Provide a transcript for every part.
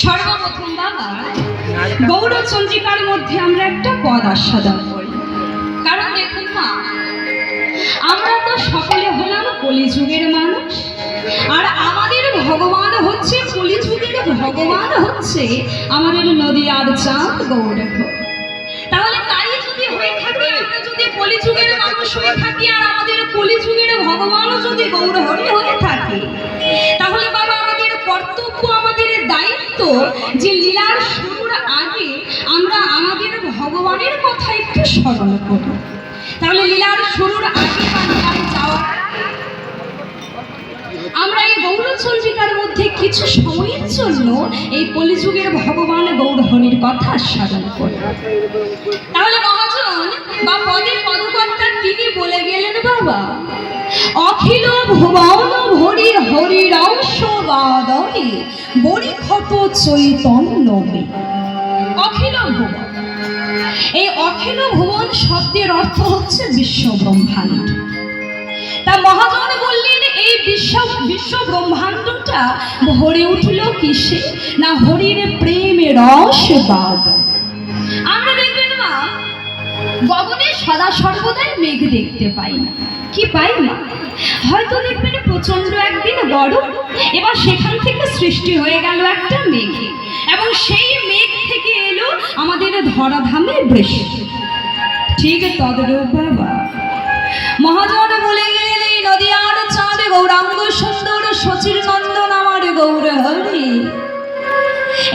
সর্বপ্রথম বাবা গৌরচন্দ্রিকার মধ্যে আমরা একটা পদ আস্বাদন করি। কারণ দেখুন মা, আমরা তো সকলে হলাম কলিযুগের মানুষ, আর আমাদের ভগবান হচ্ছে কলিযুগের ভগবান হচ্ছে আমাদের নদিয়ার চাঁদ গৌরখ। তাহলে তাই যদি হয়ে থাকে, আমরা যদি কলিযুগের মানুষ হয়ে থাকি আর আমাদের কলিযুগের ভগবানও যদি গৌরহরি হয়ে থাকে, তাহলে বাবা আমাদের কর্তব্য, আমাদের দায়িত্ব যে লীলার শুরুর আগে আমরা আমাদের ভগবানের কথা একটু স্মরণ করব। তাহলে লীলার শুরুর আগে বা লীলায় যাওয়ার আমরা এই গৌরচন্দ্রিকার মধ্যে কিছু সময়ের জন্য এই কলিযুগের ভগবান গৌরহরির কথা স্মরণ করি। তাহলে মহাজন বা পদের পদকর্তা তিনি বলে গেলেন বাবা, অখিল ভুবন ভরি হরির অংশ বাদনে বরিক্ষত চৈতন্য। অখিল ভুবন, এই অখিল ভুবন শব্দের অর্থ হচ্ছে বিশ্ব ব্রহ্মাণ্ড। তা মহাজন বললেন এই বিশ্ব ব্রহ্মাণ্ডটা ভরে উঠল কিসে? না হরির প্রেমের রস বাদ। আমরা দেখবেন মা, গগনে সদা সর্বদাই মেঘ দেখতে পাই না। কি পাই না? হয়তো দেখবেন প্রচন্ড একদিন গরম, এবার সেখান থেকে সৃষ্টি হয়ে গেল একটা মেঘ, এবং সেই মেঘ থেকে এলো আমাদের ধরাধামে বৃষ্টি। ঠিক তদ্রূপ বাবা মহাজন বলে গেলেন, এই নদিয়ার চাঁদ গৌরাঙ্গ সুন্দর শচীর নন্দন আমার গৌরহরি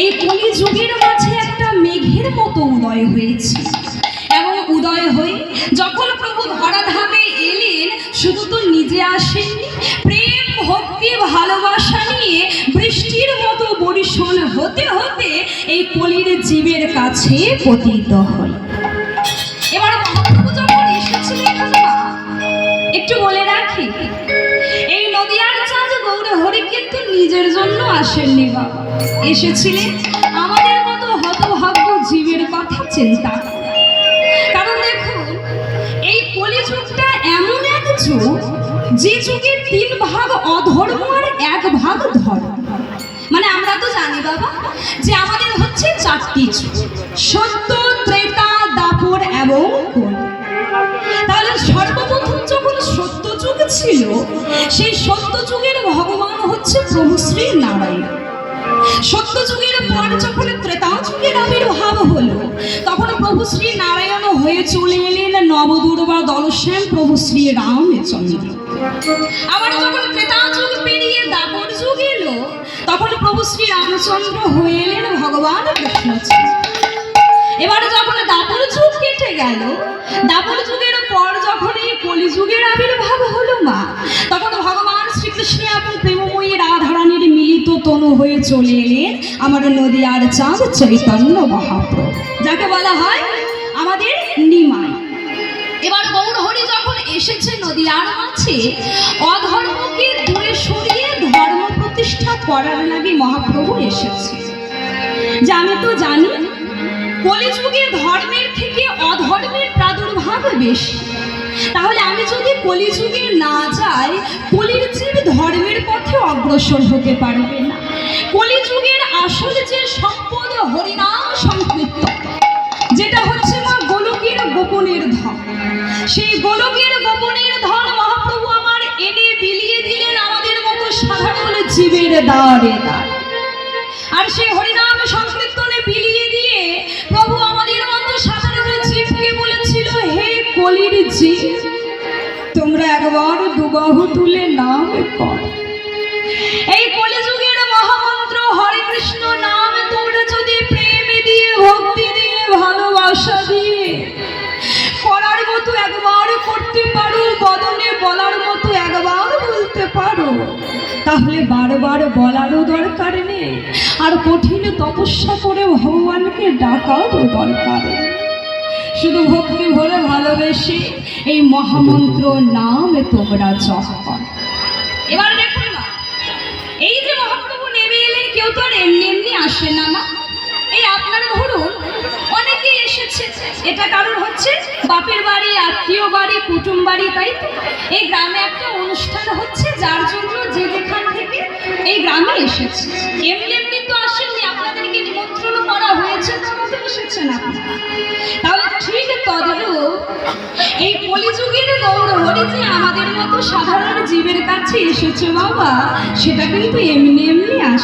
এই কলিযুগের মাঝে একটা মেঘের মতো উদয় হয়েছে। এবং উদয় হয়ে যখন প্রভু ধরাধামে এলেন, শুধু তো নিজে আসেননি, প্রেম ভক্তি ভালোবাসা নিয়ে বৃষ্টির মতো বর্ষণ হতে হতে এই কলির জীবের কাছে পতিত হয়। এবার মহাপ্রভু যখন এসেছিলেন, একটু বলে রাখি, এই নদিয়ার চাঁদ গৌরহরি কিন্তু নিজের জন্য আসেননি বাবা, এসেছিলেন আমাদের মতো হতভাগ্য জীবের কথা চিন্তা। কারণ দেখুন, এই কলিযুগটা এমন এক যুগ, যে যুগের 3 ভাগ অধর্ম আর 1 ভাগ ধর্ম। মানে আমরা তো জানি বাবা যে আমাদের হচ্ছে 4টি যুগ, সত্য, ত্রেতা, দাপর এবং কলি। তাহলে সর্বপ্রথম যখন সত্য যুগ ছিল, সেই সত্য যুগের ভগবান হচ্ছে প্রভু শ্রী নারায়ণ। সত্য যুগের পর যখন ত্রেতা যুগের আবির্ভাব হলো, তখন প্রভু শ্রী নারায়ণ হয়ে চলে এলেন নবদুর্গা দলশ্যাম প্রভু শ্রী রামচন্দ্র। আবার যখন ত্রেতা যুগ পেরিয়ে দাপর যুগ এলো, তখন প্রভু শ্রী রামচন্দ্র হয়ে এলেন ভগবান কৃষ্ণচন্দ্র। এবারে যখন দাপর যুগ কেটে গেল, দাপর যুগের পর যখন এই কলিযুগের আবির্ভাব হলো মা, তখন ভগবান শ্রীকৃষ্ণ এবং প্রেমময়ী রাধারানীর মিলিত তনু হয়ে চলে এলেন আমার নদিয়ার চাঁদ চৈতন্য মহাপ্রভু, যাকে বলা হয় আমাদের নিমাই। এবার গৌরহরি যখন এসেছে নদিয়ার মাঝে, অধর্মকে দূরে সরিয়ে ধর্ম প্রতিষ্ঠা করার লাগে মহাপ্রভু এসেছে। যে আমি তো জানি কলিযুগে ধর্মের থেকে অধর্মের প্রাদুর্ভাব বেশি। তাহলে আমি যদি কলিযুগে না যাই, কলির জীব ধর্মের পথে অগ্রসর হতে পারবে না। কলিযুগের আসল যে সম্পদ হরিনাম সংকীর্তন দাঁড়ে দাঁড়। আর সেই হরিনাম সংকীর্তনে বিলিয়ে দিয়ে প্রভু আমাদের মতো সাধারণ জীবকে বলেছিল, হে কলির জীব, তোমরা একবার দুবাহু তুলে নাম কর। এই কলিযুগের মহামন্ত্র হরে কৃষ্ণ নাম তোমরা যদি প্রেম দিয়ে, ভক্তি দিয়ে, ভালোবাসা দিয়ে করার মতো একবার করতে পারো, বদনে বলার মতো একবার বলতে পারো, তাহলে বারবার বলারও দরকার নেই, আর কঠিন তপস্যা করে ভগবানকে ডাকারও দরকার নেই। শুধু ভক্তি ভরে ভালোবেসে এই মহামন্ত্র নাম তোমরা জপ করো। এবার দেখুন না, এই যে মহাপ্রভু নেমে এলেন, কেউ তো আর এমনি এমনি আসে না। না, এই আপনারা ধরুন অনেকেই এসেছে, এটা কারণ হচ্ছে বাপের বাড়ি, আত্মীয় বাড়ি, কুটুম বাড়ি, তাই তো এই গ্রামে একটা অনুষ্ঠান হচ্ছে, যার জন্য যে যেখান থেকে এই গ্রামে এসেছে। এমনি এমনি তো আসেননি, আপনাদেরকে নিমন্ত্রণ করা হয়েছে, তাহলে এসেছেন আপনারা। তাহলে ঠিক তদ্রূপ এই কলিযুগের গৌর হরি যে আমাদের মতো সাধারণ জীবের কাছে এসেছে বাবা, সেটা কিন্তু এমনি এমনি আসে।